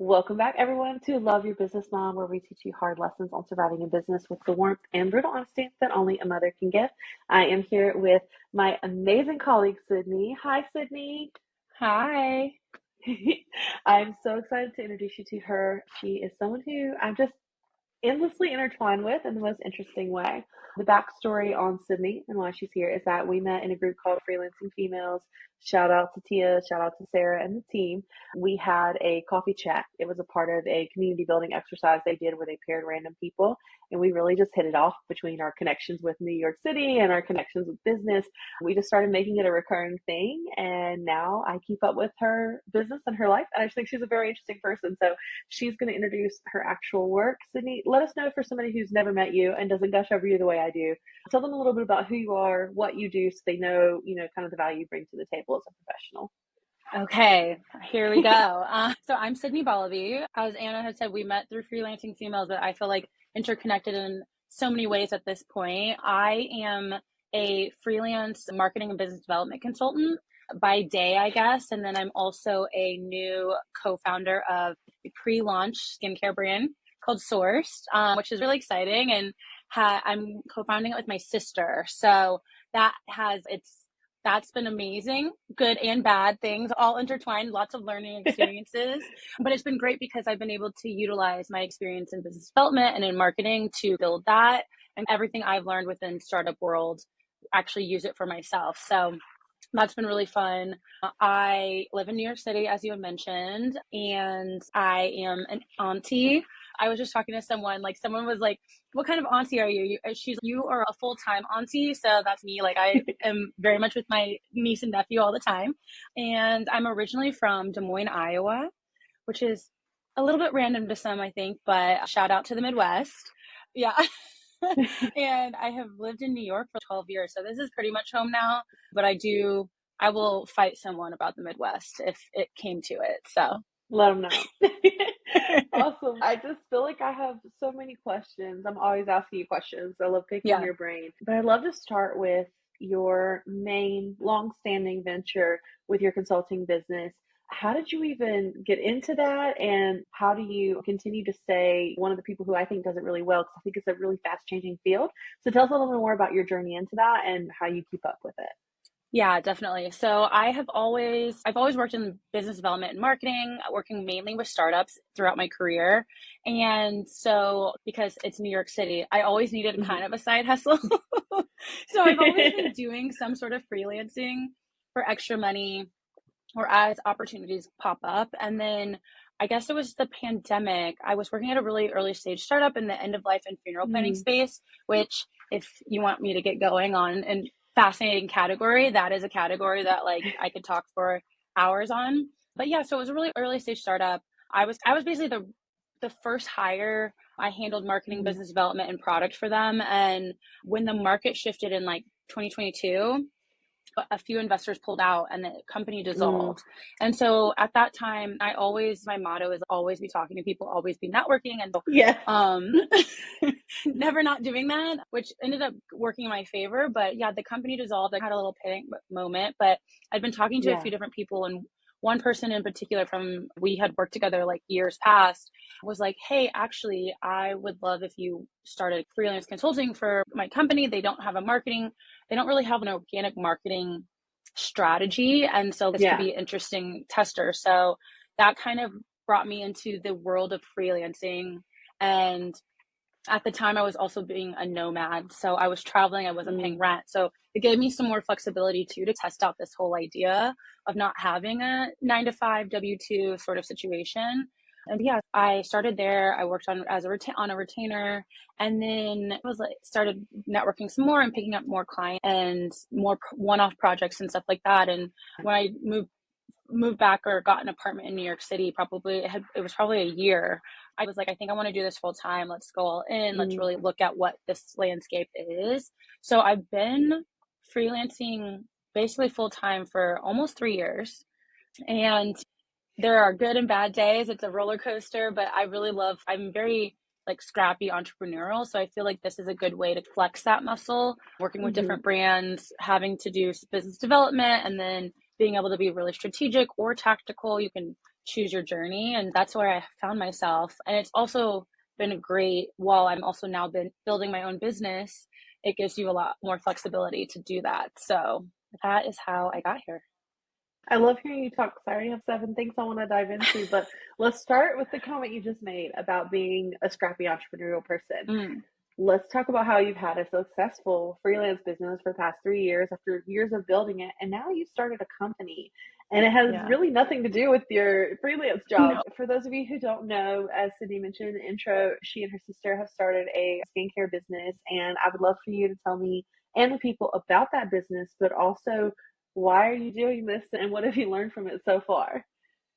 Welcome back, everyone, to Love Your Business Mom, where we teach you hard lessons on surviving in business with the warmth and brutal honesty that only a mother can give. I am here with my amazing colleague, Sydney. Hi, Sydney. Hi. I'm so excited to introduce you to her. She is someone who I'm just endlessly intertwined with in the most interesting way. The backstory on Sydney and why she's here is that we met in a group called Freelancing Females. Shout out to Tia, shout out to Sarah and the team. We had a coffee chat. It was a part of a community building exercise they did where they paired random people. And we really just hit it off between our connections with New York City and our connections with business. We just started making it a recurring thing. And now I keep up with her business and her life. And I just think she's a very interesting person. So she's going to introduce her actual work. Sydney, let us know for somebody who's never met you and doesn't gush over you the way I do. Tell them a little bit about who you are, what you do, so they know, kind of the value you bring to the table as a professional. Okay, here we go. So I'm Sydney Borlabi. As Anna has said, we met through Freelancing Females, but I feel like interconnected in so many ways at this point. I am a freelance marketing and business development consultant by day, I guess. And then I'm also a new co-founder of a pre-launch skincare brand called Sourced, which is really exciting. And I'm co-founding it with my sister. So that's been amazing, good and bad things all intertwined, lots of learning experiences. But it's been great because I've been able to utilize my experience in business development and in marketing to build that, and everything I've learned within startup world, actually use it for myself. So that's been really fun. I live in New York City, as you had mentioned, and I am an auntie. I was just talking to someone was like, what kind of auntie are you? You are a full-time auntie. So that's me. Like, I am very much with my niece and nephew all the time. And I'm originally from Des Moines, Iowa, which is a little bit random to some, I think, but shout out to the Midwest. Yeah. And I have lived in New York for 12 years. So this is pretty much home now, but I will fight someone about the Midwest if it came to it. So Let them know. Awesome. I just feel like I have so many questions. I'm always asking you questions. I love picking yeah. your brain. But I'd love to start with your main long-standing venture with your consulting business. How did you even get into that? And how do you continue to stay one of the people who I think does it really well? Because I think it's a really fast-changing field. So tell us a little bit more about your journey into that and how you keep up with it. Yeah, definitely. So I've always worked in business development and marketing, working mainly with startups throughout my career. And so because it's New York City, I always needed kind of a side hustle. So I've always been doing some sort of freelancing for extra money or as opportunities pop up. And then I guess it was the pandemic. I was working at a really early stage startup in the end of life and funeral planning space, which if you want me to get going on and fascinating category, that is a category that like I could talk for hours on. But yeah, so it was a really early stage startup. I was basically the first hire. I handled marketing, business development, and product for them. And when the market shifted in like 2022, a few investors pulled out and the company dissolved. And so at that time, my motto is always be talking to people, always be networking. And Yes. never not doing that, which ended up working in my favor. But yeah, the company dissolved. I had a little panic moment, but I'd been talking to a few different people, and one person in particular we had worked together like years past was like, hey, actually, I would love if you started freelance consulting for my company. They don't really have an organic marketing strategy. And so this could be an interesting tester. So that kind of brought me into the world of freelancing. And at the time I was also being a nomad. So I was traveling, I wasn't paying rent. So it gave me some more flexibility too, to test out this whole idea of not having a 9-to-5 W-2 sort of situation. And yeah, I started there. I worked on a retainer, and then started networking some more and picking up more clients and more one-off projects and stuff like that. And when I moved back or got an apartment in New York City, it was probably a year. I was like, I think I want to do this full time. Let's go all in. Let's really look at what this landscape is. So I've been freelancing basically full time for almost 3 years. And there are good and bad days. It's a roller coaster, but I'm very like scrappy entrepreneurial. So I feel like this is a good way to flex that muscle, working with different brands, having to do business development, and then being able to be really strategic or tactical. You can choose your journey. And that's where I found myself. And it's also been great while I'm also now been building my own business. It gives you a lot more flexibility to do that. So that is how I got here. I love hearing you talk. 'Cause I already have 7 things I want to dive into, but let's start with the comment you just made about being a scrappy entrepreneurial person. Mm, Let's talk about how you've had a successful freelance business for the past 3 years after years of building it, and now you started a company, and it has yeah. really nothing to do with your freelance job. No. For those of you who don't know, as Sydney mentioned in the intro, she and her sister have started a skincare business, and I would love for you to tell me and the people about that business, but also why are you doing this and what have you learned from it so far?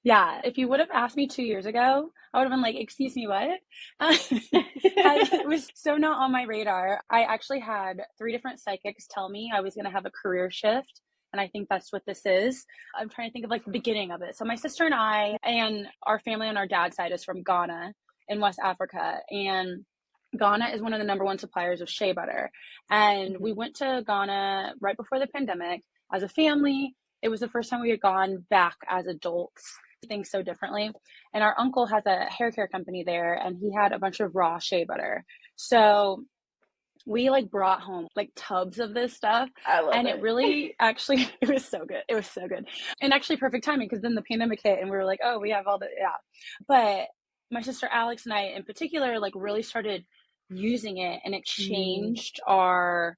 Yeah, if you would have asked me 2 years ago, I would have been like, "Excuse me, what?" It was so not on my radar. I actually had 3 different psychics tell me I was gonna have a career shift, and I think that's what this is. I'm trying to think of, like, the beginning of it. So my sister and I and our family on our dad's side is from Ghana in West Africa, and Ghana is one of the number 1 suppliers of shea butter, and we Mhm. went to Ghana right before the pandemic as a family. It was the first time we had gone back as adults, things so differently. And our uncle has a hair care company there, and he had a bunch of raw shea butter. So we like brought home like tubs of this stuff, I love and it it. really actually it was so good. It was so good. And actually perfect timing because then the pandemic hit and we were like, oh, we have all the yeah. But my sister Alex and I in particular like really started using it, and it Mm, changed our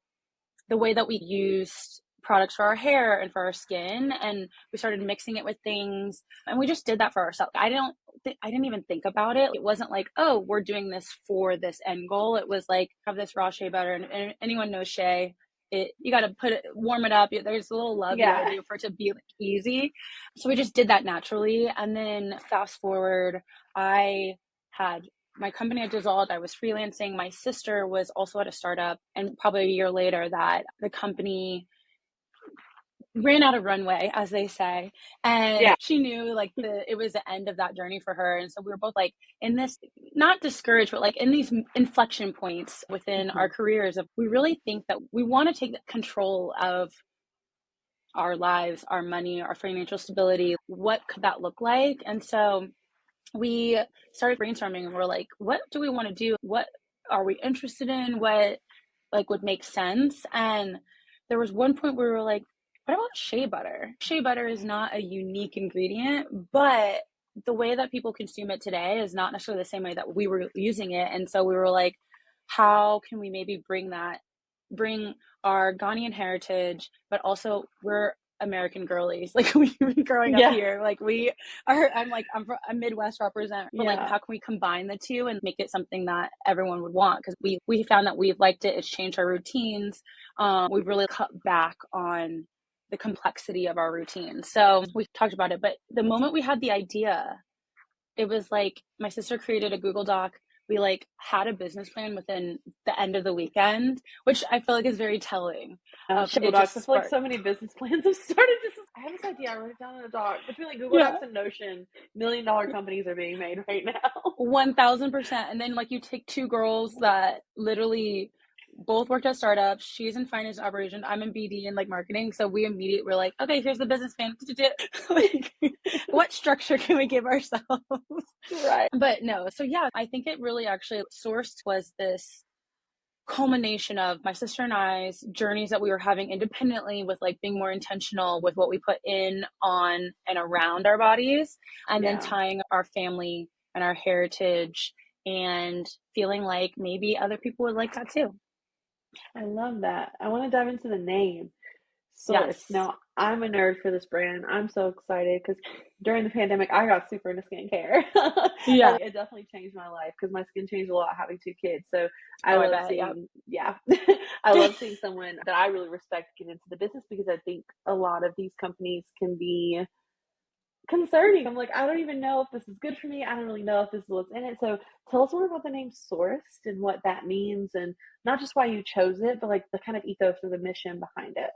the way that we used products for our hair and for our skin, and we started mixing it with things, and we just did that for ourselves. I didn't even think about it. It wasn't like, oh, we're doing this for this end goal. It was like, have this raw shea butter, and anyone knows shea, you got to put it, warm it up. There's a little love you got to yeah. do for it to be like easy. So we just did that naturally. And then fast forward, I had my company had dissolved. I was freelancing. My sister was also at a startup, and probably a year later, that the company ran out of runway, as they say, and Yeah. she knew like it was the end of that journey for her. And so we were both like in this, not discouraged, but like in these inflection points within our Mhm. careers of we really think that we want to take control of our lives, our money, our financial stability. What could that look like? And so we started brainstorming, and we're like, what do we want to do? What are we interested in? What like would make sense? And there was one point where we were like, what about shea butter? Shea butter is not a unique ingredient, but the way that people consume it today is not necessarily the same way that we were using it. And so we were like, how can we maybe bring our Ghanaian heritage, but also we're American girlies. Like we've been growing up Yeah. here. Like I'm from a Midwest represent, but like Yeah. how can we combine the two and make it something that everyone would want? Because we found that we've liked it. It's changed our routines. We've really cut back on the complexity of our routines. So we talked about it, but the moment we had the idea, it was like my sister created a Google Doc. We like had a business plan within the end of the weekend, which I feel like is very telling of Google it Docs. I just feel like sparked. so many business plans have started. I have this idea. I wrote it down in a doc. Between like Google Yeah. Docs and Notion, $1 million companies are being made right now. 1000%. And then like you take two girls that literally both worked at startups. She's in finance and operations. I'm in BD and like marketing. So we immediately were like, okay, here's the business plan. Like, what structure can we give ourselves? Right. But no, so yeah, I think it really actually sourced was this culmination of my sister and I's journeys that we were having independently with like being more intentional with what we put in on and around our bodies, and then Yeah. tying our family and our heritage and feeling like maybe other people would like that too. I love that. I want to dive into the name. Source. Yes. Now, I'm a nerd for this brand. I'm so excited because during the pandemic, I got super into skincare. Yeah. And it definitely changed my life because my skin changed a lot having 2 kids. So I Oh, I love bet. Yep. seeing, yeah, I love seeing someone that I really respect get into the business because I think a lot of these companies can be concerning. I'm like, I don't even know if this is good for me. I don't really know if this is what's in it. So tell us more about the name Sourced and what that means and not just why you chose it, but like the kind of ethos or the mission behind it.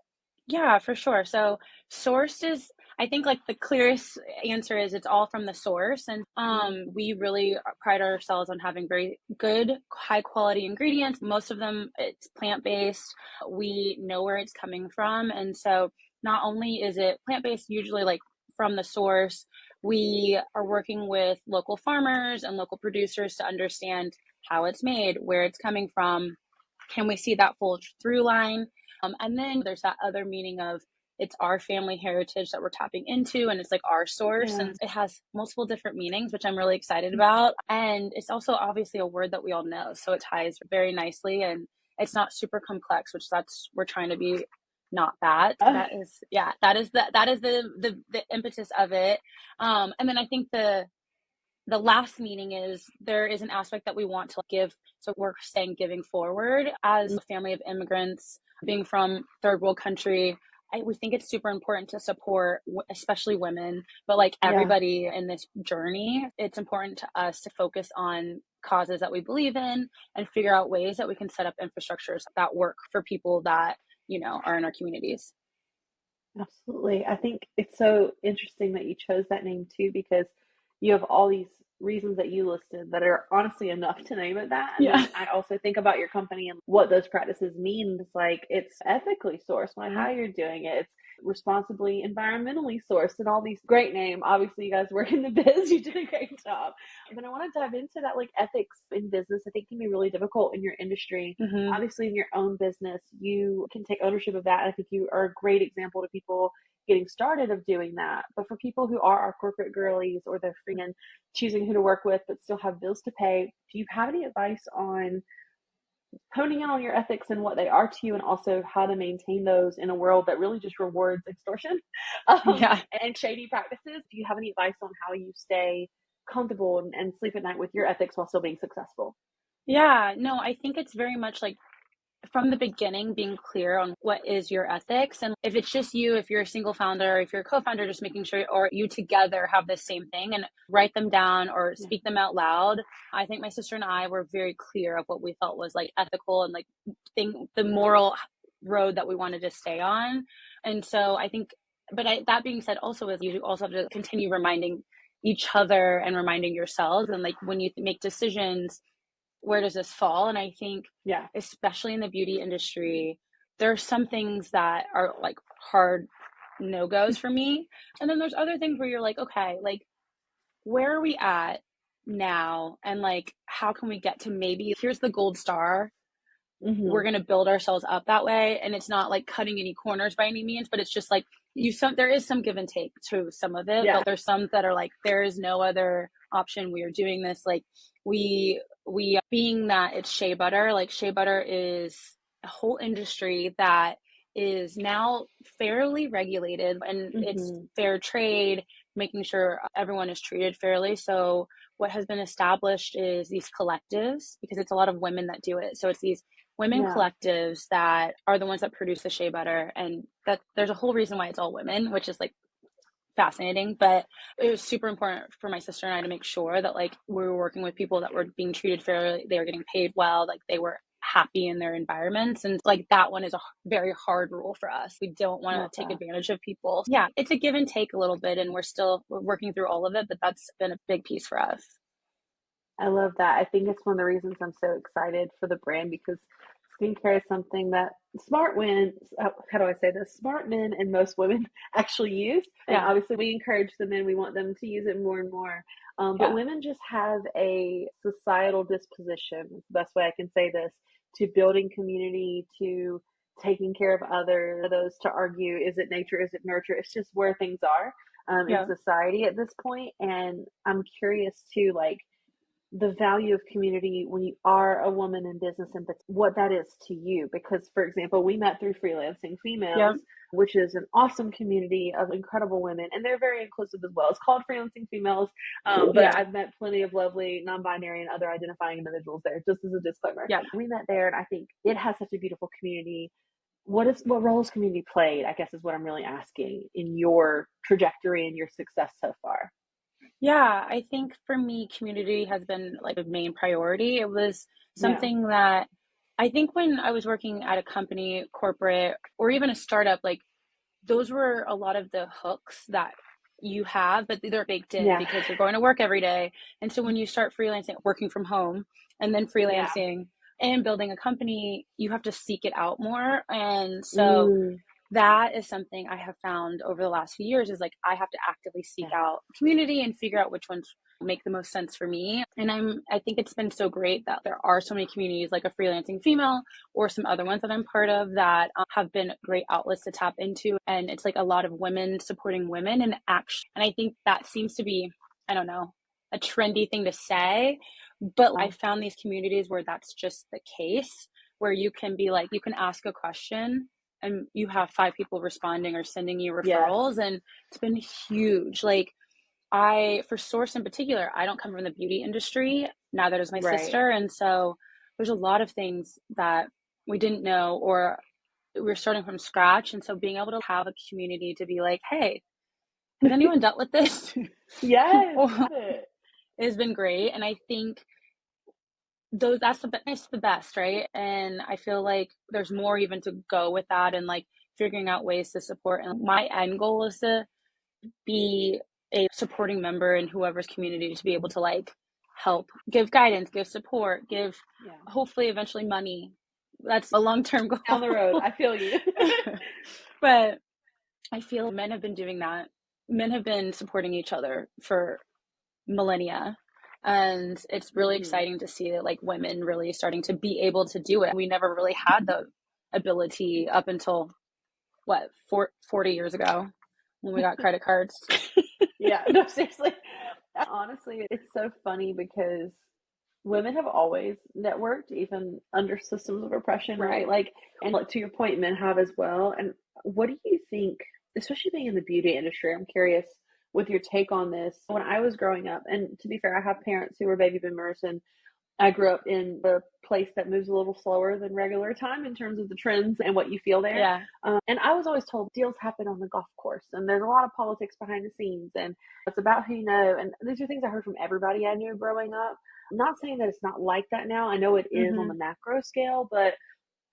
Yeah, for sure. So sourced is, I think like the clearest answer is it's all from the source. And Mm, we really pride ourselves on having very good, high quality ingredients. Most of them, it's plant-based. We know where it's coming from. And so not only is it plant-based, usually like from the source, we are working with local farmers and local producers to understand how it's made, where it's coming from. Can we see that full through line? And then there's that other meaning of it's our family heritage that we're tapping into, and it's like our source, and it has multiple different meanings, which I'm really excited about. And it's also obviously a word that we all know, so it ties very nicely, and it's not super complex, which we're trying to be not that. That is the impetus of it. And then I think the last meaning is there is an aspect that we want to give. So we're saying giving forward as a family of immigrants, being from third world country. We think it's super important to support, especially women, but like everybody in this journey. It's important to us to focus on causes that we believe in and figure out ways that we can set up infrastructures that work for people that, are in our communities. Absolutely. I think it's so interesting that you chose that name too, because you have all these reasons that you listed that are honestly enough to name it that. And then I also think about your company and what those practices mean. It's like it's ethically sourced, like how you're doing it. It's responsibly, environmentally sourced, and all these great name. Obviously, you guys work in the biz. You did a great job. But I want to dive into that, like ethics in business. I think can be really difficult in your industry. Obviously, in your own business, you can take ownership of that. I think you are a great example to people getting started of doing that. But for people who are our corporate girlies or they're free and choosing who to work with but still have bills to pay, do you have any advice on honing in on your ethics and what they are to you, and also how to maintain those in a world that really just rewards extortion and shady practices? Do you have any advice on how you stay comfortable and sleep at night with your ethics while still being successful? Yeah, no, I think it's very much like from the beginning being clear on what is your ethics, and if it's just you, if you're a single founder, if you're a co-founder, just making sure, or you together have the same thing and write them down or speak them out loud. I think my sister and I were very clear of what we felt was like ethical and like the moral road that we wanted to stay on. And so I think, that being said, also is you also have to continue reminding each other and reminding yourselves, and like when you make decisions, where does this fall? And I think, especially in the beauty industry, there are some things that are like hard no-goes for me. And then there's other things where you're like, okay, like where are we at now? And like, how can we get to maybe here's the gold star. We're going to build ourselves up that way. And it's not like cutting any corners by any means, but it's just like there is some give and take to some of it, but there's some that are like, there is no other option. We are doing this. Like we being that it's shea butter, like shea butter is a whole industry that is now fairly regulated, and it's fair trade, making sure everyone is treated fairly. So what has been established is these collectives, because it's a lot of women that do it. So it's these women collectives that are the ones that produce the shea butter, and that there's a whole reason why it's all women, which is like fascinating. But it was super important for my sister and I to make sure that like we were working with people that were being treated fairly, they were getting paid well, like they were happy in their environments. And like that one is a very hard rule for us. We don't want to take advantage of people. Yeah, it's a give and take a little bit, and we're working through all of it, but that's been a big piece for us. I love that. I think it's one of the reasons I'm so excited for the brand, because skincare is something that smart women, how do I say this? Smart men and most women actually use. And obviously we encourage the men, we want them to use it more and more. But women just have a societal disposition, the best way I can say this, to building community, to taking care of others. Those to argue, is it nature, is it nurture? It's just where things are in society at this point. And I'm curious too, like, the value of community when you are a woman in business, and what that is to you. Because, for example, we met through Freelancing Females, which is an awesome community of incredible women, and they're very inclusive as well. It's called Freelancing Females, but I've met plenty of lovely non-binary and other identifying individuals there, just as a disclaimer. We met there, and I think it has such a beautiful community. What role has community played, I guess, is what I'm really asking, in your trajectory and your success so far? Yeah, I think for me, community has been like a main priority. It was something that I think when I was working at a company, corporate, or even a startup, like those were a lot of the hooks that you have, but they're baked in because you're going to work every day. And so when you start freelancing, working from home, and then freelancing and building a company, you have to seek it out more. And so that is something I have found over the last few years is like, I have to actively seek out community and figure out which ones make the most sense for me. And I think it's been so great that there are so many communities like a Freelancing Female or some other ones that I'm part of that have been great outlets to tap into. And it's like a lot of women supporting women and action. And I think that seems to be, I don't know, a trendy thing to say, but I found these communities where that's just the case, where you can be like, you can ask a question and you have 5 people responding or sending you referrals. And it's been huge. Like for Source in particular, I don't come from the beauty industry. Neither does my sister. And so there's a lot of things that we didn't know, or we're starting from scratch. And so being able to have a community to be like, hey, has anyone dealt with this? Yes. It's been great. And I think that's the best, right? And I feel like there's more even to go with that, and like figuring out ways to support. And my end goal is to be a supporting member in whoever's community, to be able to like help, give guidance, give support, give hopefully eventually money. That's a long-term goal down the road. I feel you. But I feel men have been doing that. Men have been supporting each other for millennia. And it's really exciting to see that like women really starting to be able to do it. We never really had the ability up until 40 years ago when we got credit cards. Yeah, no, seriously. Honestly, it's so funny because women have always networked, even under systems of oppression, right? Like, and like to your point, men have as well. And what do you think, especially being in the beauty industry? I'm curious with your take on this. When I was growing up, and to be fair, I have parents who were baby boomers, and I grew up in the place that moves a little slower than regular time in terms of the trends and what you feel there. Yeah. And I was always told deals happen on the golf course, and there's a lot of politics behind the scenes, and it's about who you know. And these are things I heard from everybody I knew growing up. I'm not saying that it's not like that now. I know it is on the macro scale, but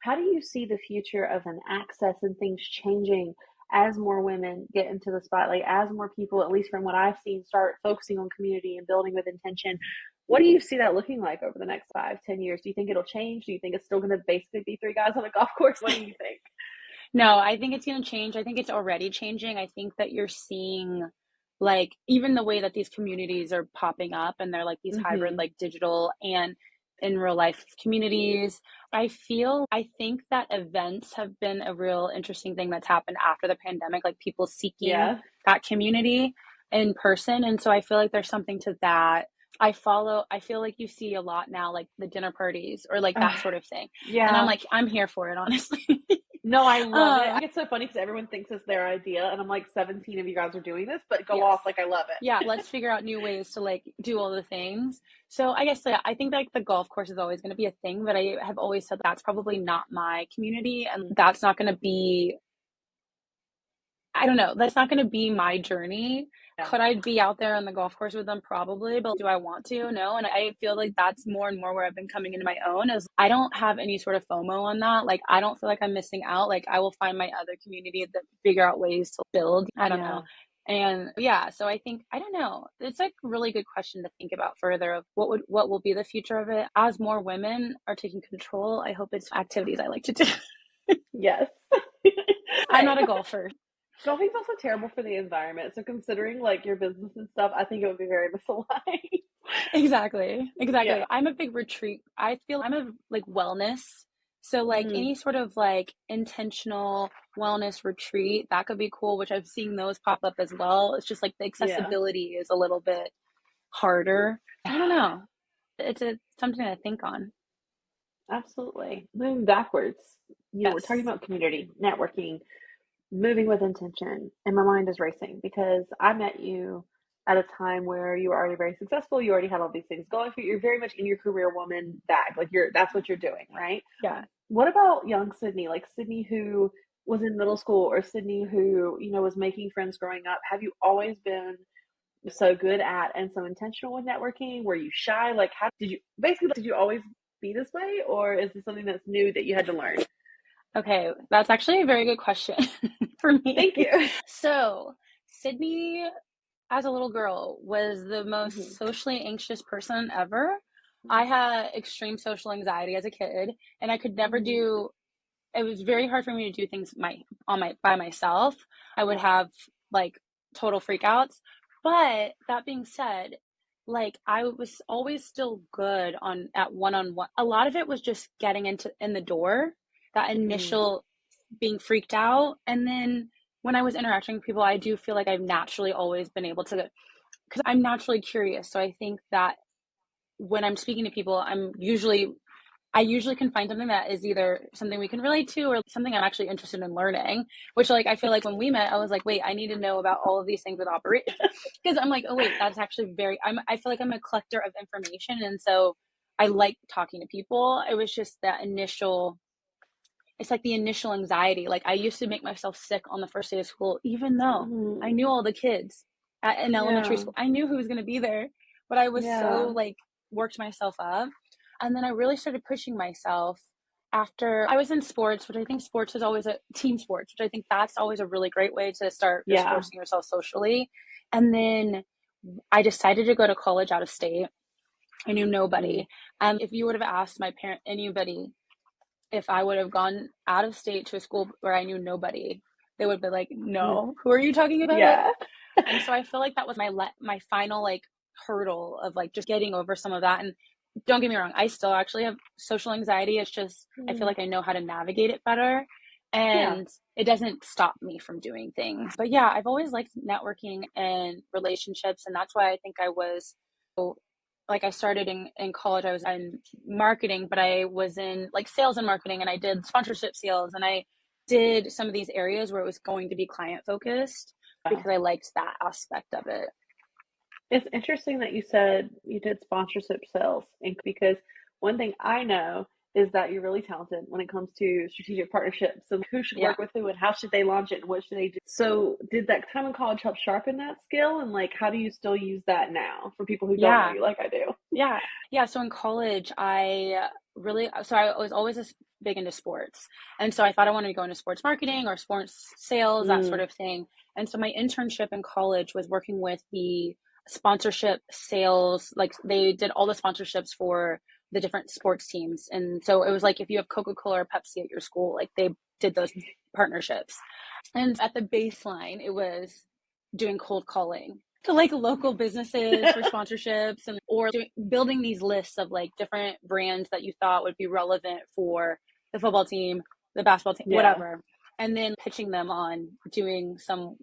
how do you see the future of an access and things changing as more women get into the spotlight, as more people, at least from what I've seen, start focusing on community and building with intention? What do you see that looking like over the next 5-10 years? Do you think it'll change? Do you think it's still going to basically be 3 guys on a golf course? What do you think? No, I think it's going to change. I think it's already changing. I think that you're seeing like even the way that these communities are popping up, and they're like these hybrid, like digital and in real life communities. I think that events have been a real interesting thing that's happened after the pandemic, like people seeking that community in person. And so I feel like there's something to that. I feel like you see a lot now, like the dinner parties or like that sort of thing. Yeah. And I'm like, I'm here for it, honestly. No, I love it. I think it's so funny because everyone thinks it's their idea, and I'm like, 17 of you guys are doing this, but go off. Like, I love it. Yeah, let's figure out new ways to like do all the things. So I guess I think like the golf course is always going to be a thing, but I have always said that's probably not my community, and that's not going to be, I don't know, that's not going to be my journey. Yeah. Could I be out there on the golf course with them? Probably, but do I want to? No. And I feel like that's more and more where I've been coming into my own, is I don't have any sort of FOMO on that. Like, I don't feel like I'm missing out. Like, I will find my other community that figure out ways to build. I don't know. And so I think, I don't know, it's like a really good question to think about further of what will be the future of it. As more women are taking control, I hope it's activities I like to do. Yes. I'm not a golfer. Golfing's also terrible for the environment. So considering like your business and stuff, I think it would be very misaligned. Exactly. Yeah. I'm a big retreat. I feel I'm a like wellness. So like any sort of like intentional wellness retreat, that could be cool, which I've seen those pop up as well. It's just like the accessibility is a little bit harder. I don't know. It's something to think on. Absolutely. Moving backwards, we're talking about community, networking, moving with intention, and my mind is racing because I met you at a time where you were already very successful. You already had all these things going for you. You're very much in your career woman bag. Like that's what you're doing, right? Yeah. What about young Sydney? Like Sydney who was in middle school, or Sydney who, was making friends growing up. Have you always been so good at and so intentional with networking? Were you shy? Like, how did you always be this way, or is this something that's new that you had to learn? Okay, that's actually a very good question for me. Thank you. So, Sydney, as a little girl, was the most socially anxious person ever. I had extreme social anxiety as a kid, and I could never do it was very hard for me to do things by myself. I would have like total freakouts. But that being said, like I was always still good at one-on-one. A lot of it was just getting in the door, that initial being freaked out. And then when I was interacting with people, I do feel like I've naturally always been able to, because I'm naturally curious. So I think that when I'm speaking to people, I usually can find something that is either something we can relate to or something I'm actually interested in learning, which like, I feel like when we met, I was like, wait, I need to know about all of these things with operations. Because I'm like, oh wait, that's actually I feel like I'm a collector of information. And so I like talking to people. It was just it's like the initial anxiety. Like I used to make myself sick on the first day of school, even though I knew all the kids in elementary school. I knew who was going to be there, but I was so like worked myself up. And then I really started pushing myself after I was in sports, which I think sports is always a team sports, which I think that's always a really great way to start just forcing yourself socially. And then I decided to go to college out of state. I knew nobody. If you would have asked anybody, if I would have gone out of state to a school where I knew nobody, they would be like, no, who are you talking about? Yeah. And so I feel like that was my final like hurdle of like just getting over some of that. And don't get me wrong, I still actually have social anxiety. It's just, I feel like I know how to navigate it better, and it doesn't stop me from doing things. But yeah, I've always liked networking and relationships. And that's why I think I started in college. I was in marketing, but I was in like sales and marketing, and I did sponsorship sales, and I did some of these areas where it was going to be client focused because I liked that aspect of it. It's interesting that you said you did sponsorship sales, because one thing I know is that you're really talented when it comes to strategic partnerships and who should work with who and how should they launch it and what should they do. So did that time in college help sharpen that skill, and like how do you still use that now for people who don't know you like I do? Yeah. So in college, I was always big into sports. And so I thought I wanted to go into sports marketing or sports sales, that sort of thing. And so my internship in college was working with the sponsorship sales. Like they did all the sponsorships for the different sports teams. And so it was like if you have Coca-Cola or Pepsi at your school, like they did those partnerships. And at the baseline, it was doing cold calling to like local businesses for sponsorships, or building these lists of like different brands that you thought would be relevant for the football team, the basketball team, whatever. And then pitching them on doing some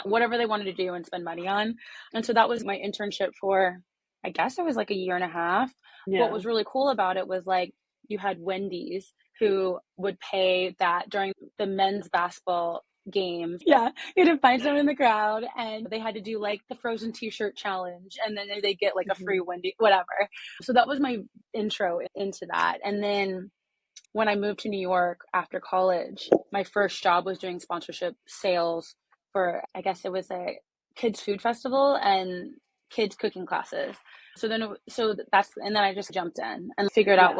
whatever they wanted to do and spend money on. And so that was my internship for, I guess it was like a year and a half. What was really cool about it was like you had Wendy's who would pay that during the men's basketball games. Yeah, you had to find someone in the crowd, and they had to do like the frozen t-shirt challenge, and then they get like a free Wendy, whatever. So that was my intro into that. And then when I moved to New York after college, my first job was doing sponsorship sales for, I guess it was a kids food festival and kids cooking classes. And then I just jumped in and figured out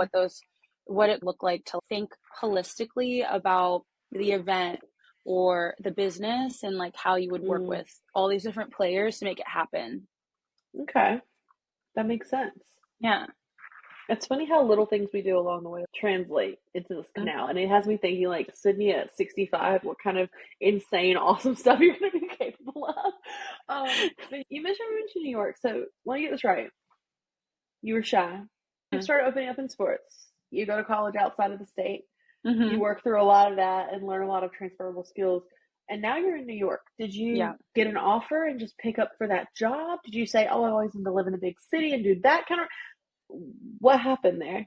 what it looked like to think holistically about the event or the business, and like how you would work with all these different players to make it happen. Okay. That makes sense. Yeah. It's funny how little things we do along the way translate into this now. And it has me thinking, like, Sydney at 65, what kind of insane, awesome stuff you're going to be capable of. But you mentioned moving to New York. So let me get this right. You were shy. You started opening up in sports. You go to college outside of the state. You work through a lot of that and learn a lot of transferable skills. And now you're in New York. Did you get an offer and just pick up for that job? Did you say, oh, I always want to live in a big city and do that kind of... What happened there?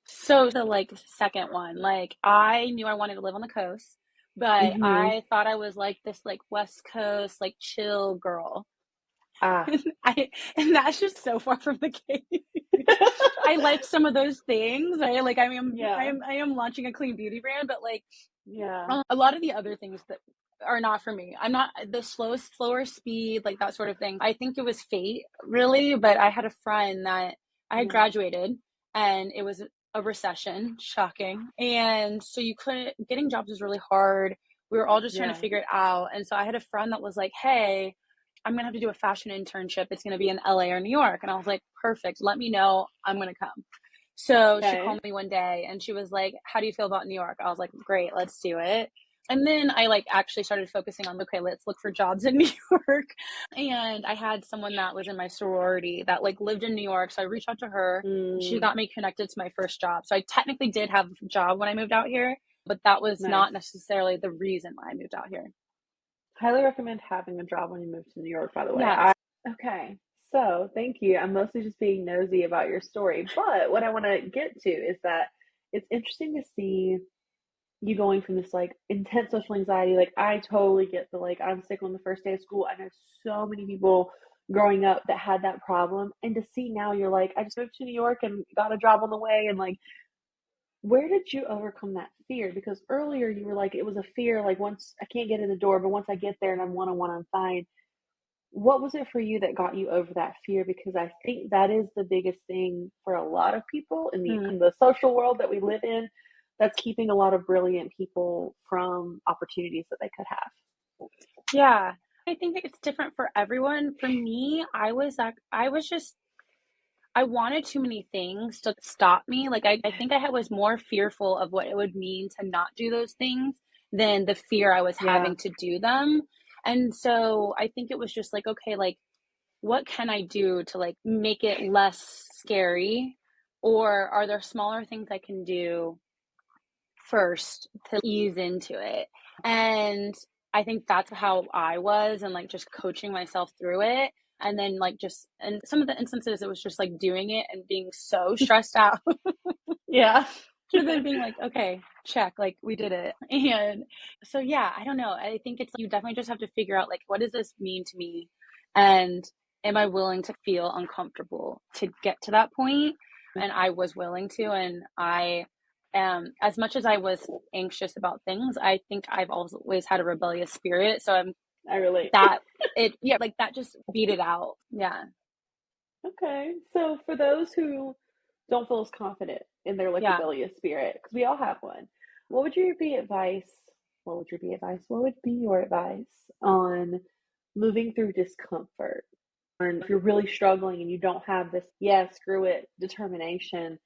So the like second one, like I knew I wanted to live on the coast, but I thought I was like this like West Coast, like chill girl. And that's just so far from the case. I like some of those things. I am launching a clean beauty brand, but like a lot of the other things that are not for me. I'm not the slower speed, like that sort of thing. I think it was fate, really. But I had a friend that I had graduated, and it was a recession, shocking, and so getting jobs was really hard. We were all just trying to figure it out, and so I had a friend that was like, "Hey, I'm gonna have to do a fashion internship. It's gonna be in LA or New York," and I was like, "Perfect. Let me know. I'm gonna come." So she Okay. called me one day and she was like, how do you feel about New York? I was like, great, let's do it. And then I like actually started focusing on, okay, let's look for jobs in New York. And I had someone that was in my sorority that like lived in New York. So I reached out to her. She Mm, got me connected to my first job. So I technically did have a job when I moved out here, but that was nice. not necessarily the reason why I moved out here. Highly recommend having a job when you move to New York, by the way. Yes. Okay. So thank you. I'm mostly just being nosy about your story. But what I want to get to is that it's interesting to see you going from this like intense social anxiety. Like, I totally get the like, I'm sick on the first day of school. I know so many people growing up that had that problem. And to see now you're like, I just moved to New York and got a job on the way. And like, where did you overcome that fear? Because earlier you were like, it was a fear, like, once I can't get in the door, but once I get there and I'm one on one, I'm fine. What was it for you that got you over that fear? Because I think that is the biggest thing for a lot of people Mm. in the social world that we live in, that's keeping a lot of brilliant people from opportunities that they could have. Yeah. I think it's different for everyone. For me, I was just I wanted too many things to stop me. Like I think was more fearful of what it would mean to not do those things than the fear I was Yeah. having to do them. And so I think it was just like, okay, like what can I do to like make it less scary? Or are there smaller things I can do first to ease into it? And I think that's how I was, and like just coaching myself through it. And then like just in some of the instances it was just like doing it and being so stressed out. Yeah. But then being like, okay, check, like we did it. And so yeah, I don't know. I think it's you definitely just have to figure out like what does this mean to me? And am I willing to feel uncomfortable to get to that point? And I was willing to, and I as much as I was anxious about things, I think I've always had a rebellious spirit. So I'm I relate. that it yeah, like that just beat it out. Yeah. Okay. So for those who don't feel as confident in their like Yeah. rebellious spirit, because we all have one, what would your be advice? What would your be advice? What would be your advice on moving through discomfort? And if you're really struggling and you don't have this, yeah, screw it, determination,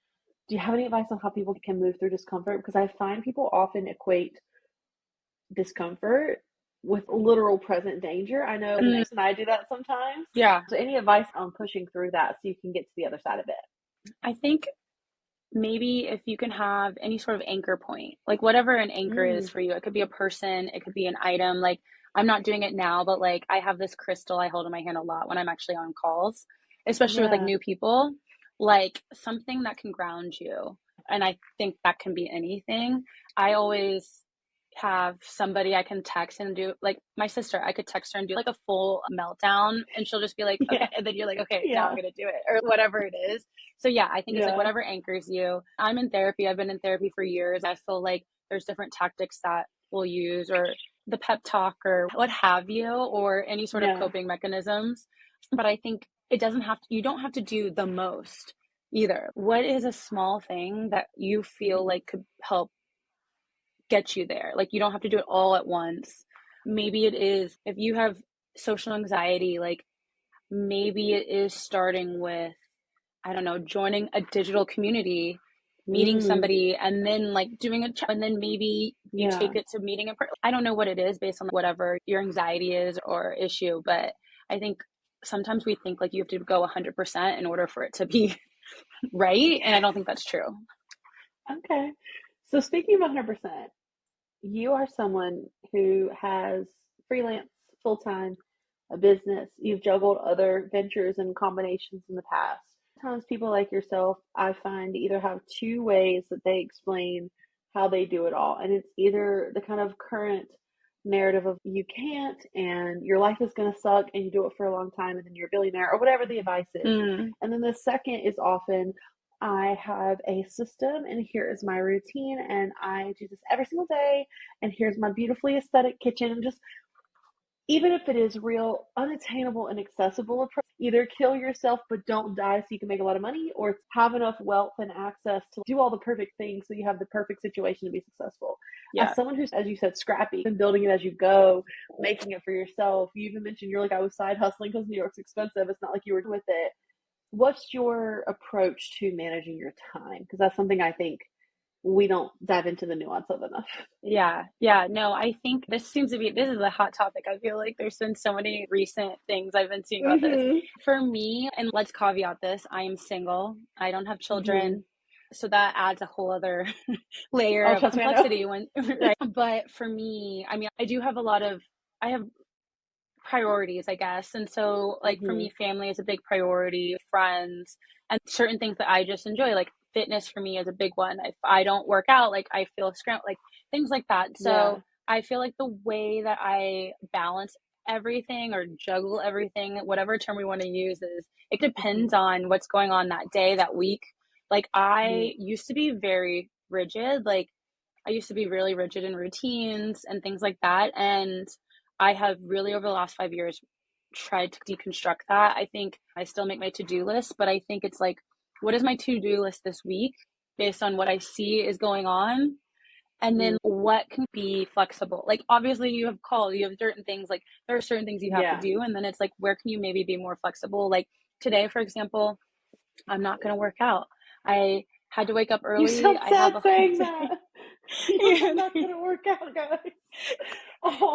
do you have any advice on how people can move through discomfort? Because I find people often equate discomfort with literal present danger. I know as an Mm, ex and I do that sometimes. yeah. So any advice on pushing through that so you can get to the other side of it? I think maybe if you can have any sort of anchor point, like whatever an anchor is Mm, for you, it could be a person, it could be an item. Like I'm not doing it now, but like I have this crystal I hold in my hand a lot when I'm actually on calls, especially with like yeah. new people, like something that can ground you. And I think that can be anything. I always have somebody I can text and do like my sister, I could text her and do like a full meltdown and she'll just be like, okay. Yeah. And then you're like, okay, now I'm Yeah. going to do it or whatever it is. So yeah, I think it's like Yeah. whatever anchors you. I'm in therapy. I've been in therapy for years. I feel like there's different tactics that we'll use or the pep talk or what have you, or any sort of Yeah. coping mechanisms. But I think it doesn't have to, you don't have to do the most either. What is a small thing that you feel Mm, like could help get you there? Like you don't have to do it all at once. Maybe it is if you have social anxiety, like maybe it is starting with I don't know, joining a digital community, meeting mm, somebody, and then like doing a chat, and then maybe you yeah. take it to meeting in person. I don't know what it is based on whatever your anxiety is or issue, but I think sometimes we think like you have to go 100% in order for it to be right. And I don't think that's true. Okay. So speaking of 100%, you are someone who has freelance full time, a business. You've juggled other ventures and combinations in the past. Sometimes people like yourself, I find, either have two ways that they explain how they do it all. And it's either the kind of current narrative of you can't and your life is going to suck and you do it for a long time and then you're a billionaire or whatever the advice is. Mm, And then the second is often, I have a system and here is my routine and I do this every single day and here's my beautifully aesthetic kitchen, and just, even if it is real unattainable and accessible approach, either kill yourself but don't die so you can make a lot of money, or have enough wealth and access to do all the perfect things so you have the perfect situation to be successful. As yeah. someone who's, as you said, scrappy and building it as you go, making it for yourself, you even mentioned you're like, I was side hustling because New York's expensive. It's not like you were with it. what's your approach to managing your time? Because that's something I think we don't dive into the nuance of enough. Yeah, no, I think this is a hot topic. I feel like there's been so many recent things I've been seeing about this. Mm-hmm. For me, and let's caveat this, I am single. I don't have Mm-hmm. children. So that adds a whole other layer Oh, of trust me, I know. complexity when right. But for me, I mean, I have priorities, I guess. And so like for Mm-hmm. me, family is a big priority, friends, and certain things that I just enjoy, like fitness for me is a big one. If I don't work out, like I feel scrambled, like things like that. So Yeah. I feel like the way that I balance everything or juggle everything, whatever term we want to use, is it Mm-hmm. depends on what's going on that day, that week. Like Mm-hmm. I used to be very rigid, like I used to be really rigid in routines and things like that. And I have really, over the last 5 years, tried to deconstruct that. I think I still make my to-do list, but I think it's like, what is my to-do list this week based on what I see is going on? And then what can be flexible? Like, obviously, you have calls, you have certain things, like, there are certain things you have to Yeah. do. And then it's like, where can you maybe be more flexible? Like, today, for example, I'm not going to work out. I had to wake up You early. sound I have sad a whole saying day. that. You're like, I'm and not gonna work out, guys.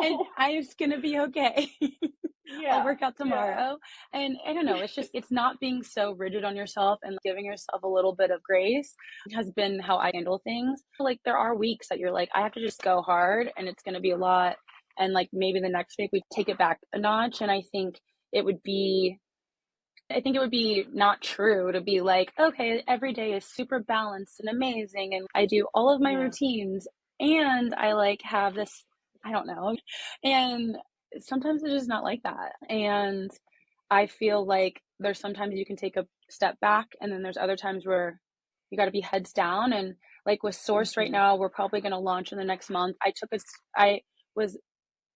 and Oh, I'm just gonna be okay. I'll yeah, work out yeah, tomorrow. And I don't know, it's not being so rigid on yourself and giving yourself a little bit of grace has been how I handle things. Like there are weeks that you're like, I have to just go hard and it's gonna be a lot. And like maybe the next week we take it back a notch. And it would be I think it would be not true to be like, okay, every day is super balanced and amazing, and I do all of my yeah, routines, and I like have this, I don't know. And sometimes it's just not like that. And I feel like there's sometimes you can take a step back, and then there's other times where you got to be heads down. And like with Source right hmm now, we're probably going to launch in the next month. I was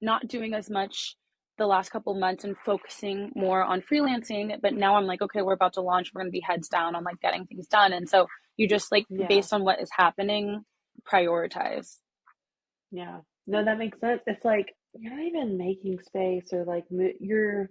not doing as much the last couple of months and focusing more on freelancing. But now I'm like, okay, we're about to launch. We're going to be heads down on like getting things done. And so you just like, yeah, based on what is happening, prioritize. yeah. No, that makes sense. It's like you're not even making space or like you're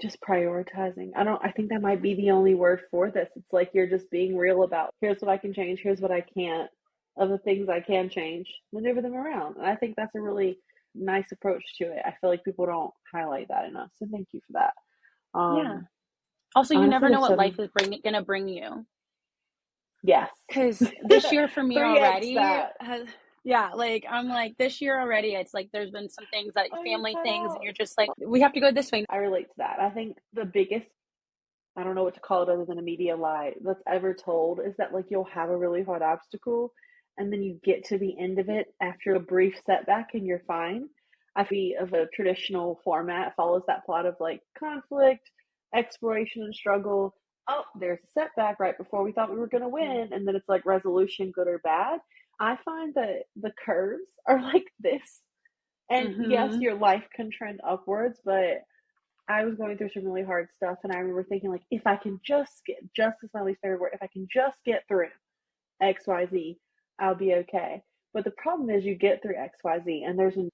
just prioritizing. I think that might be the only word for this. It's like you're just being real about here's what I can change, here's what I can't. Of the things I can change, maneuver them around. And I think that's a really nice approach to it. I feel like people don't highlight that enough. So thank you for that. Yeah. Um, Also, you honestly, never know there's what some, life is gonna bring you. yes. Because this year for me 3x already that. has, yeah, like I'm like this year already, it's like there's been some things that Oh, you family cut things, and out. you're just like, we have to go this way. I relate to that. I think the biggest, I don't know what to call it other than a media lie that's ever told is that like you'll have a really hard obstacle and then you get to the end of it after a brief setback and you're fine. I feel of a traditional format follows that plot of like conflict, exploration and struggle. Oh, there's a setback right before we thought we were going to win. And then it's like resolution, good or bad. I find that the curves are like this. And yes, Mm-hmm. your life can trend upwards, but I was going through some really hard stuff, and I remember thinking, like, if I can just get, just as my least favorite word, if I can just get through XYZ, I'll be okay. But the problem is, you get through XYZ, and there's a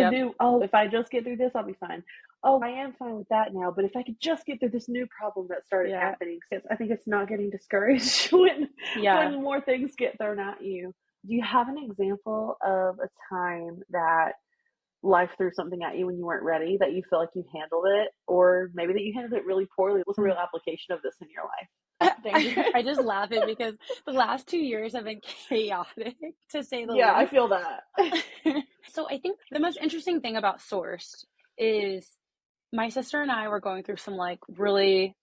Yep. new, oh, if I just get through this, I'll be fine. Oh, I am fine with that now, but if I could just get through this new problem that started Yeah. happening, I think it's not getting discouraged Yeah. when more things get thrown at you. Do you have an example of a time that life threw something at you when you weren't ready that you feel like you handled it, or maybe that you handled it really poorly? What's a real application of this in your life? That's dangerous. I just laugh it because the last 2 years have been chaotic to say the Yeah, I least. feel that. So I think the most interesting thing about Sourced is my sister and I were going through some like really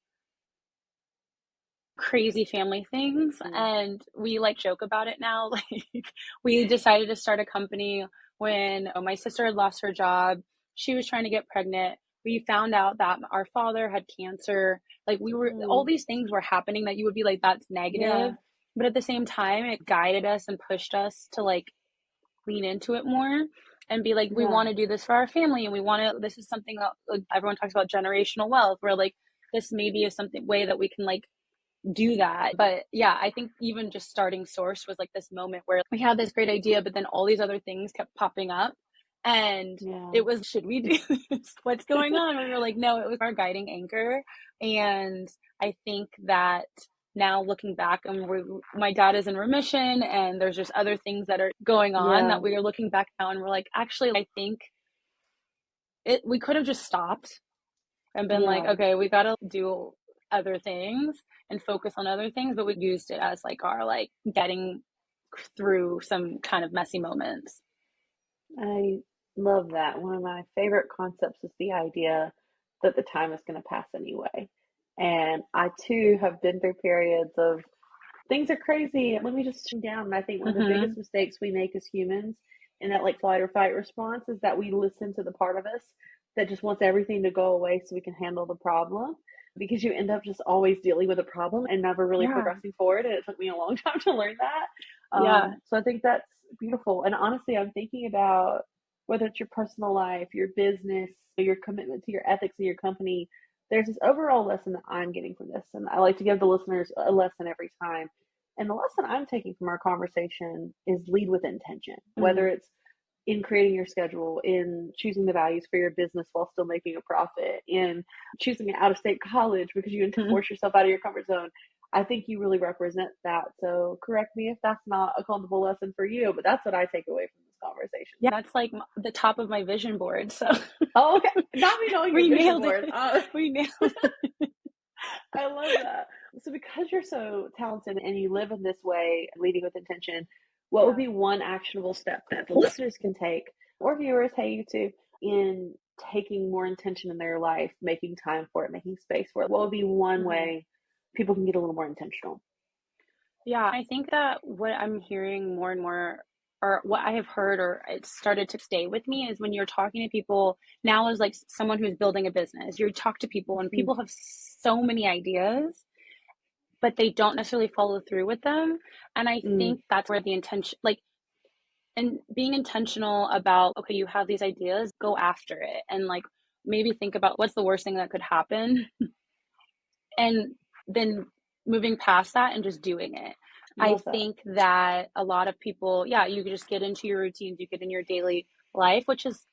crazy family things, Mm. and we like joke about it now. Like we decided to start a company when my sister had lost her job. She was trying to get pregnant. We found out that our father had cancer. Like all Mm. these things were happening that you would be like, that's negative. Yeah, But at the same time, it guided us and pushed us to like lean into it more and be like, we yeah, want to do this for our family, and we want to, this is something that like, everyone talks about generational wealth, where like this maybe is something way that we can like do that. But yeah, I think even just starting Source was like this moment where we had this great idea, but then all these other things kept popping up. And it was, should we do this? What's going on? We were like, no, it was our guiding anchor. And I think that now looking back, and my dad is in remission, and there's just other things that are going on that we are looking back now, and we're like, actually, I think we could have just stopped and been like, okay, we got to do other things and focus on other things, but we used it as like our like getting through some kind of messy moments. I love that. One of my favorite concepts is the idea that the time is going to pass anyway. And I too have been through periods of things are crazy. Let me just tune down. And I think one of the biggest mistakes we make as humans in that like flight or fight response is that we listen to the part of us that just wants everything to go away so we can handle the problem. Because you end up just always dealing with a problem and never really progressing forward. And it took me a long time to learn that. So I think that's beautiful. And honestly, I'm thinking about whether it's your personal life, your business, your commitment to your ethics in your company. There's this overall lesson that I'm getting from this. And I like to give the listeners a lesson every time. And the lesson I'm taking from our conversation is lead with intention, whether it's in creating your schedule, in choosing the values for your business while still making a profit, in choosing an out-of-state college because you need to force yourself out of your comfort zone. I think you really represent that. So correct me if that's not a comfortable lesson for you, but that's what I take away from this conversation. Yeah, that's like the top of my vision board. So. Oh, okay. Not me knowing your vision board. We nailed it. I love that. So because you're so talented and you live in this way, leading with intention, what would be one actionable step that the listeners can take, or viewers, hey, you too, in taking more intention in their life, making time for it, making space for it? What would be one way people can get a little more intentional? Yeah, I think that what I'm hearing more and more, or what I have heard, or it started to stay with me, is when you're talking to people now as like someone who's building a business, you talk to people and people have so many ideas, but they don't necessarily follow through with them. And I think that's where the intention, like, and being intentional about, okay, you have these ideas, go after it. And like, maybe think about what's the worst thing that could happen. And then moving past that and just doing it. I think that a lot of people, you could just get into your routines, you get in your daily life, which is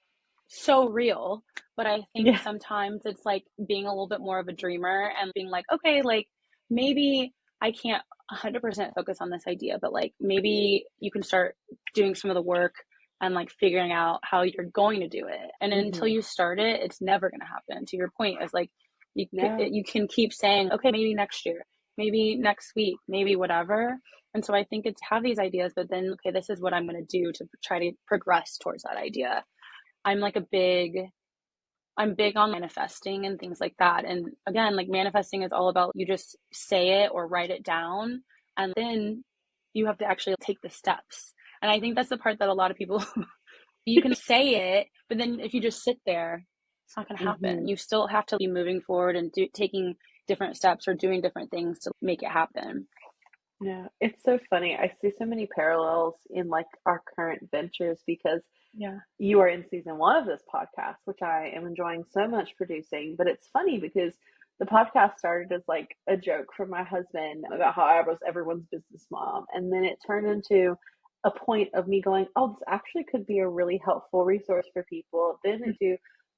so real. But I think sometimes it's like being a little bit more of a dreamer and being like, okay, like maybe I can't 100% focus on this idea, but like maybe you can start doing some of the work and like figuring out how you're going to do it. And until you start it, it's never going to happen. To your point, is like you can keep saying, okay, maybe next year, maybe next week, maybe whatever. And so I think it's have these ideas, but then, okay, this is what I'm going to do to try to progress towards that idea. I'm big on manifesting and things like that. And again, like manifesting is all about you just say it or write it down, and then you have to actually take the steps. And I think that's the part that a lot of people, you can say it, but then if you just sit there, it's not going to happen. You still have to be moving forward and taking different steps or doing different things to make it happen. Yeah, it's so funny. I see so many parallels in like our current ventures because you are in season 1 of this podcast, which I am enjoying so much producing. But it's funny because the podcast started as like a joke from my husband about how I was everyone's business mom. And then it turned into a point of me going, oh, this actually could be a really helpful resource for people. Then into,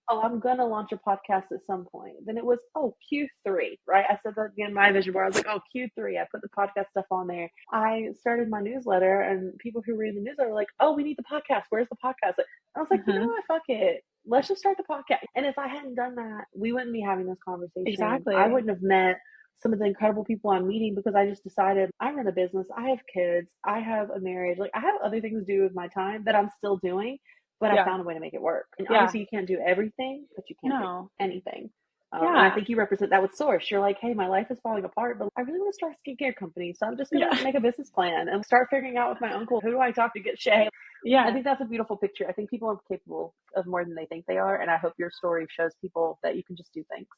oh, I'm going to launch a podcast at some point. Then it was, oh, Q3, right? I said that again, my vision board. I was like, oh, Q3. I put the podcast stuff on there. I started my newsletter, and people who read the newsletter were like, oh, we need the podcast. Where's the podcast? I was like, you know what? Fuck it. Let's just start the podcast. And if I hadn't done that, we wouldn't be having this conversation. Exactly. I wouldn't have met some of the incredible people I'm meeting because I just decided I run a business. I have kids. I have a marriage. Like I have other things to do with my time that I'm still doing. But I found a way to make it work. And obviously you can't do everything, but you can't do anything. And I think you represent that with Source. You're like, hey, my life is falling apart, but I really want to start a skincare company. So I'm just going to make a business plan and start figuring out with my uncle, who do I talk to get shea? I think that's a beautiful picture. I think people are capable of more than they think they are. And I hope your story shows people that you can just do things.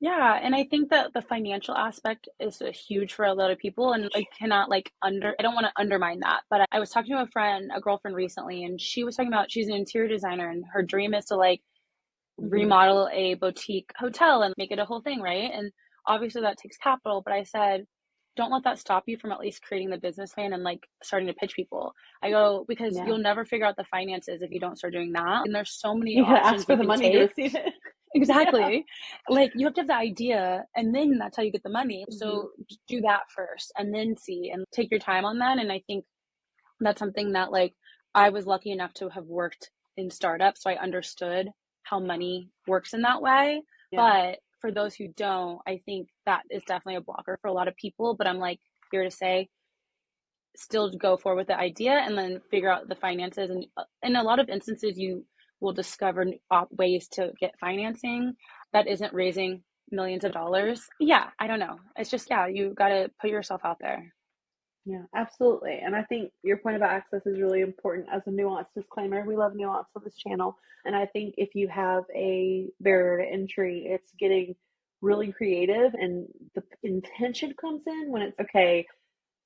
Yeah. And I think that the financial aspect is huge for a lot of people, and I cannot I don't want to undermine that, but I was talking to a girlfriend recently, and she was talking about, she's an interior designer and her dream is to like remodel a boutique hotel and make it a whole thing. Right. And obviously that takes capital, but I said, don't let that stop you from at least creating the business plan and like starting to pitch people. I go, because you'll never figure out the finances if you don't start doing that. And there's so many options ask for you the can money to take. receive it. Exactly. Like you have to have the idea and then that's how you get the money. So do that first and then see and take your time on that. And I think that's something that like I was lucky enough to have worked in startups, so I understood how money works in that way. But for those who don't, I think that is definitely a blocker for a lot of people. But I'm like here to say, still go forward with the idea and then figure out the finances. And in a lot of instances, you will discover ways to get financing that isn't raising millions of dollars. Yeah, I don't know. It's just, you got to put yourself out there. Yeah, absolutely. And I think your point about access is really important as a nuanced disclaimer. We love nuance on this channel. And I think if you have a barrier to entry, it's getting really creative, and the intention comes in when it's okay,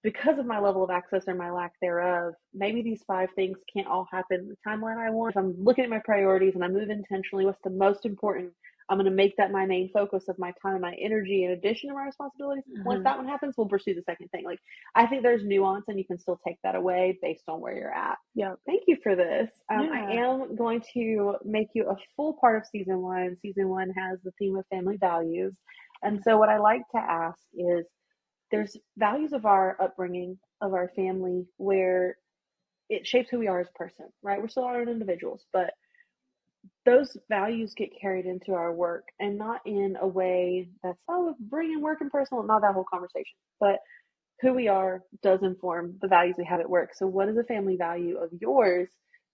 because of my level of access or my lack thereof, maybe these 5 things can't all happen in the timeline I want. If I'm looking at my priorities and I move intentionally, what's the most important? I'm going to make that my main focus of my time and my energy in addition to my responsibilities. Once that one happens, we'll pursue the second thing. Like, I think there's nuance and you can still take that away based on where you're at. Yeah. Thank you for this. I am going to make you a full part of season 1. Season 1 has the theme of family values. And so what I like to ask is, there's values of our upbringing, of our family, where it shapes who we are as a person, right? We're still our own individuals, but those values get carried into our work, and not in a way that's, bringing work and personal, not that whole conversation, but who we are does inform the values we have at work. So what is a family value of yours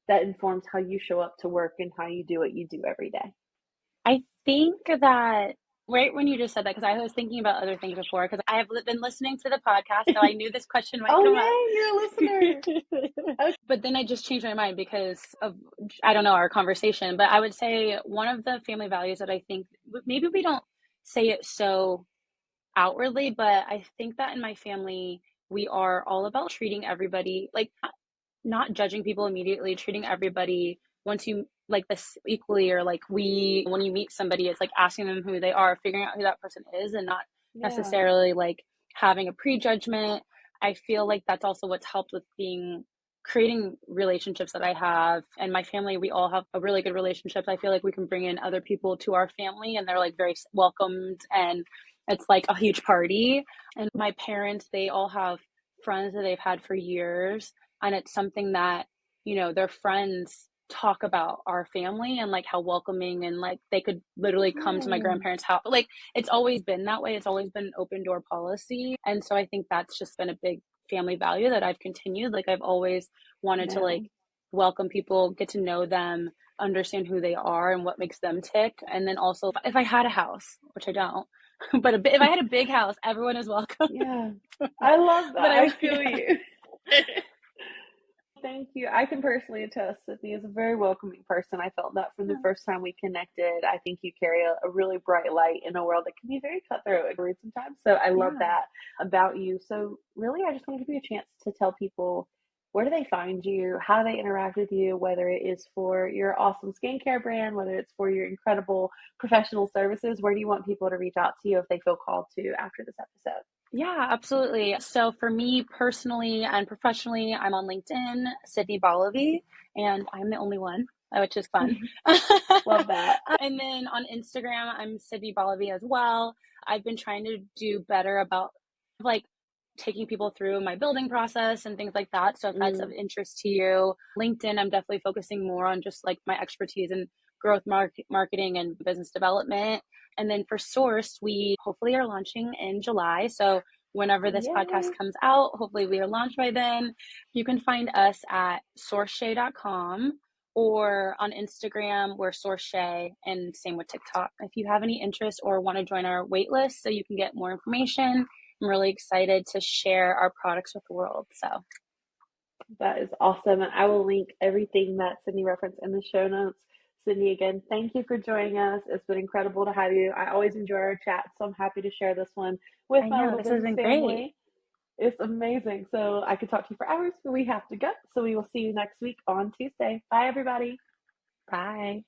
that informs how you show up to work and how you do what you do every day? I think that right when you just said that, because I was thinking about other things before, because I have been listening to the podcast, so I knew this question might come up. You're a listener. Okay. But then I just changed my mind because of, I don't know, our conversation. But I would say one of the family values that I think maybe we don't say it so outwardly, but I think that in my family, we are all about treating everybody, like not judging people immediately, treating everybody once you like this equally, or like when you meet somebody, it's like asking them who they are, figuring out who that person is, and not necessarily like having a prejudgment. I feel like that's also what's helped with creating relationships that I have, and my family, we all have a really good relationship. I feel like we can bring in other people to our family and they're like very welcomed, and it's like a huge party. And my parents, they all have friends that they've had for years, and it's something that, their friends talk about our family and like how welcoming, and like they could literally come to my grandparents' house. Like it's always been that way. It's always been an open door policy. And so I think that's just been a big family value that I've continued. Like I've always wanted to like welcome people, get to know them, understand who they are and what makes them tick. And then also if I had a house, which I don't, but if I had a big house, everyone is welcome. Yeah. I love that. I feel you. Thank you. I can personally attest, Sydney is a very welcoming person. I felt that from the first time we connected. I think you carry a really bright light in a world that can be very cutthroat and rude sometimes. So I love that about you. So really, I just want to give you a chance to tell people, where do they find you? How do they interact with you? Whether it is for your awesome skincare brand, whether it's for your incredible professional services, where do you want people to reach out to you if they feel called to after this episode? Yeah, absolutely. So for me personally and professionally, I'm on LinkedIn, Sydney Borlabi, and I'm the only one, which is fun. Love that. And then on Instagram, I'm Sydney Borlabi as well. I've been trying to do better about like taking people through my building process and things like that. So if that's of interest to you, LinkedIn, I'm definitely focusing more on just like my expertise in growth marketing and business development. And then for Source, we hopefully are launching in July. So whenever this podcast comes out, hopefully we are launched by then. You can find us at sourceshea.com, or on Instagram, we're Source Shea, and same with TikTok. If you have any interest or want to join our wait list so you can get more information, I'm really excited to share our products with the world. So that is awesome. And I will link everything that Sydney referenced in the show notes. Sydney, again, thank you for joining us. It's been incredible to have you. I always enjoy our chats, so I'm happy to share this one with my little business family. It's amazing. So I could talk to you for hours, but we have to go. So we will see you next week on Tuesday. Bye, everybody. Bye.